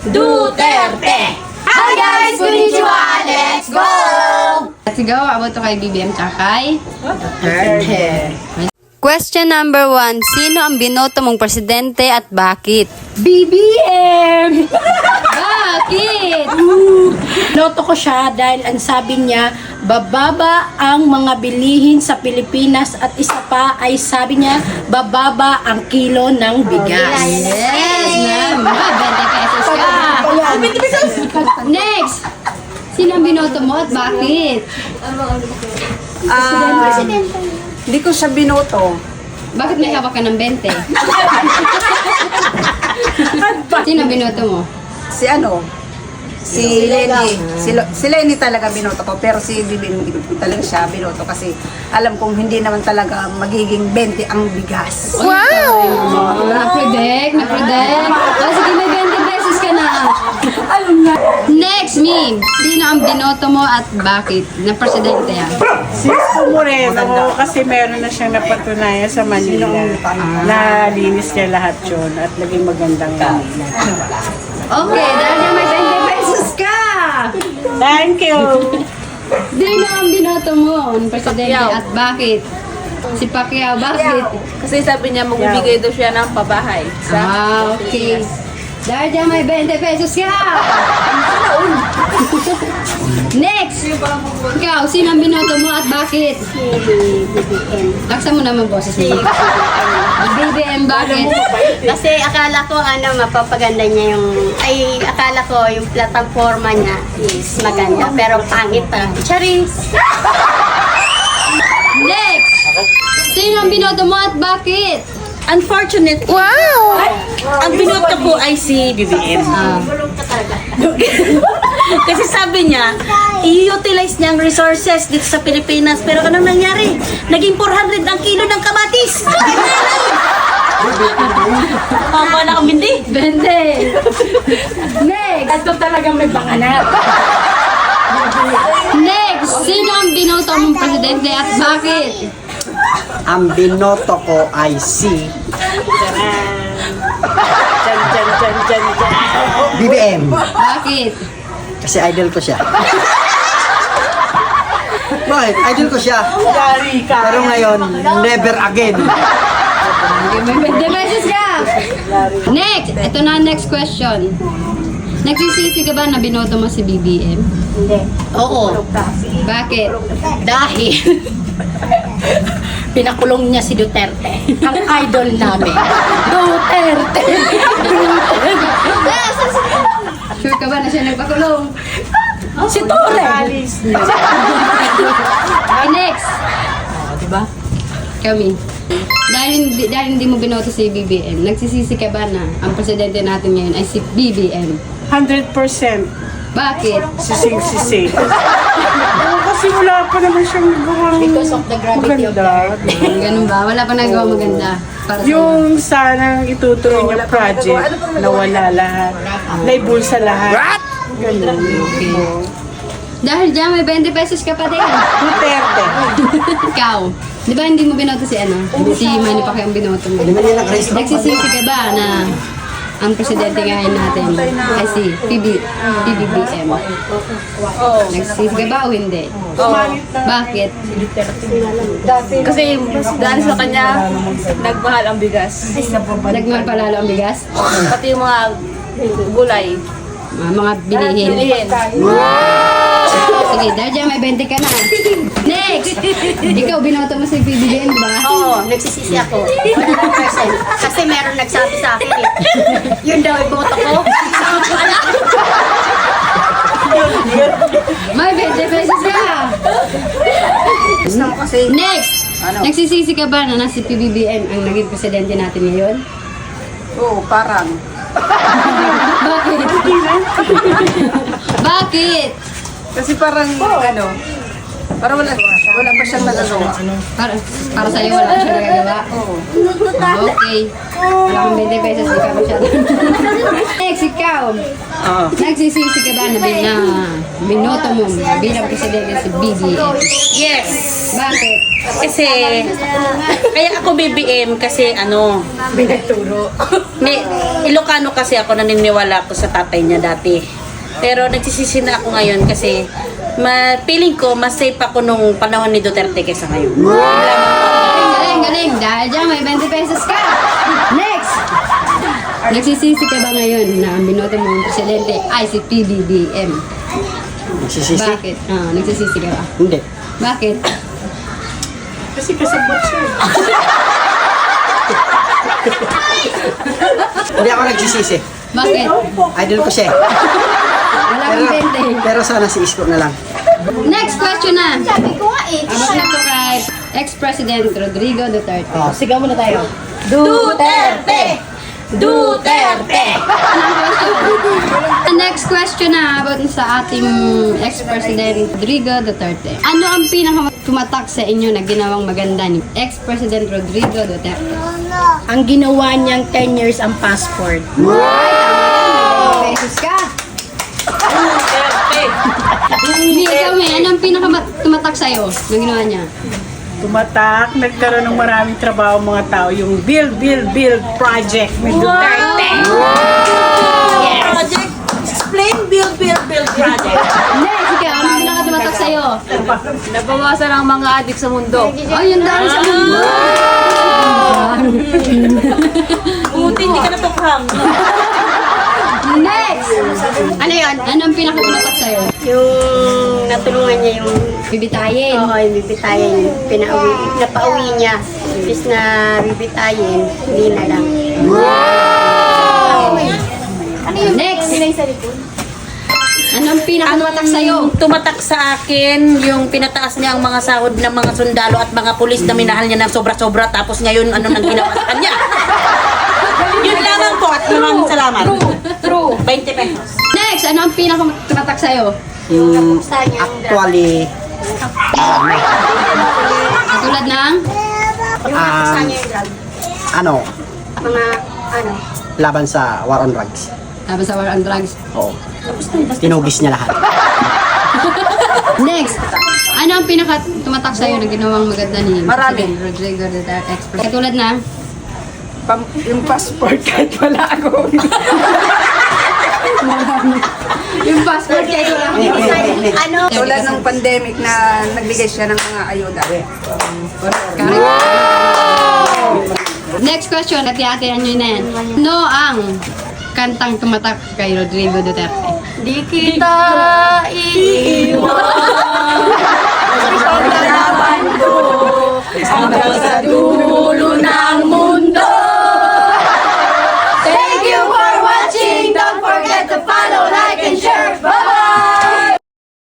Duterte! Hi guys! Konnichiwa! Let's go! Let's go! Abot to kay BBM tsaka kay Duterte! Question number 1. Sino ang binoto mong presidente at bakit? BBM! Bakit? Loto ko siya dahil ang sabi niya, bababa ang mga bilihin sa Pilipinas at isa pa ay sabi niya, bababa ang kilo ng bigas. Yes! Na, 20 pesos ka! 20 pesos! Next! Sino ang binoto mo at bakit? Hindi ko siya binoto. Bakit may hawak ka ng 20? Sino ang binoto mo? Si ano? Si Lenny. Si Lenny talaga binoto ko. Pero si Bibing hindi ko talaga siya binoto kasi alam kong hindi naman talaga magiging 20 ang bigas. Na-predict? Oh, sige, may 20 pesos ka na. Next, me. Sino ang binoto mo at bakit? Na presidente yan. Si Isko Moreno, kasi meron na siyang napatunayan sa Manila na linis niya lahat yun at naging magandang Manila. Okay, dahil na may 20 pesos ka! Thank you! Sino ang binoto mo na presidente at bakit? Si Pacquiao, bakit? Kasi sabi niya magbibigay daw siya ng pabahay. Okay. Dahil dyan may 20 pesos ka! Next! Ikaw, sino ang binoto mo at bakit? Taksa mo naman boses mo. BBM, bakit? Kasi akala ko mapapaganda niya akala ko yung platforma niya is maganda pero pangit pa. Charis! Next! Sino ang binoto mo at bakit? Unfortunately, ang binoto ko ay si BBM. Kasi sabi niya, i-utilize niya ang resources dito sa Pilipinas. Pero anong nangyari? Naging 400 ang kilo ng kamatis. Papa na kang bindi. 20! Next! Ito talagang may panganap. Next! Sino ang binoto mong presidente at bakit? Ang binoto ko ay si BBM. Bakit? Kasi idol ko siya. Bakit? Idol ko siya. Pero ngayon, never again. May 20 pesos ka! Next! Ito na ang next question. Nagsisisi ka ba na binoto mo si BBM? Oo. Bakit? Dahil pinakulong niya si Duterte. Ang idol namin. Duterte! Sure ka ba na siya nagpakulong? Si Torre! Okay, next! Diba? Kami. Dahil hindi mo binoto si BBM, nagsisisi ka ba na ang presidente natin ngayon ay si BBM? 100% Bakit? sising-sising. Kasi wala pa naman siyang nagawang Because of the gravity of the maganda. earth. Ganun ba? Wala pa nagawa maganda para sa Yung sanang itutuloy niya project na wala lahat, naibulsa lahat. Ganun. Dahil dyan may 20 pesos ka pa din. Duterte. Ikaw, di ba hindi mo binoto si Si Manny Pacquiao ang binoto mo? Nagsisisi ka ba na ang presidente ngayon natin ay si PBBM? Nagsisisi ka ba o hindi? Bakit? Kasi dahil sa kanya, nagmahal ang bigas. Nagmahal pa lalo ang bigas? Pati yung mga gulay. Mga bilihin. Bilihin. Sige, dahil dyan may 20 ka na. Next! Ikaw, binoto mo si PBBM, di ba? Oo, nagsisisi ako. 100%. Kasi meron nagsabi sa akin Yun daw yung boto ko. May 20 pesos ka! Gusto mo kasi Next! Nagsisisi ka ba na nasa PBBM ang naging presidente natin ngayon? oo, parang Bakit? Bakit? kasi parang parang wala pa siyang nagagawa. Para sa'yo, wala siya nagagawa? Oo. Okay. Wala kang 20 pesos, ikaw masyado. Next, ikaw. Nagsisisi ka ba na binoto mo bilang presidente si BBM? Yes! Bakit? Kasi, kaya ako BBM kasi may Ilocano kasi ako, naniniwala ako sa tatay niya dati. Pero nagsisisi na ako ngayon kasi feeling ko mas safe ako nung panahon ni Duterte kaysa ngayon. Galing. Dahil dyan, may 20 pesos ka. Next! Nagsisisi ka ba ngayon na ang binoto mong presidente ay si PBBM? Nagsisisi? Bakit? Nagsisisi ka ba? Hindi. Bakit? Kasi kasabot siya. Hindi ako nagsisisi. Bakit? Idol ko siya. Wala kang 20. Pero sana si Isko na lang. Next question na. Sabi ko nga eh. Abot na to kay ex-president Rodrigo Duterte. Sigaw muna tayo. Duterte! Duterte! The next question na about sa ating ex-president Rodrigo Duterte. Ano ang pinaka-tumatak sa inyo na ginawang maganda ni ex-president Rodrigo Duterte? Ang ginawa niyang 10 years ang passport. Beses ka! Hindi, ikaw may, ano ang pinaka-tumatak sa'yo na ginawa niya? Tumatak, nagkaroon ng maraming trabaho mga tao. Yung build project ni Duterte. Project, explain, build project. Next, ikaw, ano ang pinaka-tumatak sa'yo? Nabawasan ang mga adik sa mundo. Ay, yung dami sa mundo! Buti hindi ka natukhang. Next! Ano yun? Ano ang pinaka-tumatak sa'yo? Yung natulungan niya yung Bibitayin. Oo, yung bibitayin. Napauwi niya. Imbis na bibitayin, hindi na lang. Next! Ano ang pinaka-tumatak sa'yo? Tumatak sa akin yung pinataas niya ang mga sahod ng mga sundalo at mga pulis na minahal niya ng sobra-sobra, tapos ngayon ano nang ginawa sa kanya. Yun lamang po at maraming salamat. True. 20 pesos. Next! Ano ang pinaka-tumatak sa'yo? Actually, Tulad ng? ano, Mga ano, laban sa war on drugs. Tapos sa war on drugs. Oo. Tinubis niya lahat. Next! Ano ang pinaka-tumatak sa'yo na ginawang maganda ni Marami. President Rodrigo Duterte ex-president? Tulad ng? Yung passport kahit wala ako. Yung passport kayo lang. ano, Tulad ng pandemic na nagbigay siya ng mga ayuda. Next question, hati-hatihan nyo na yan. No ang kantang tumatak kay Rodrigo Duterte? di kita iiwan. Hanggang sa dulo ng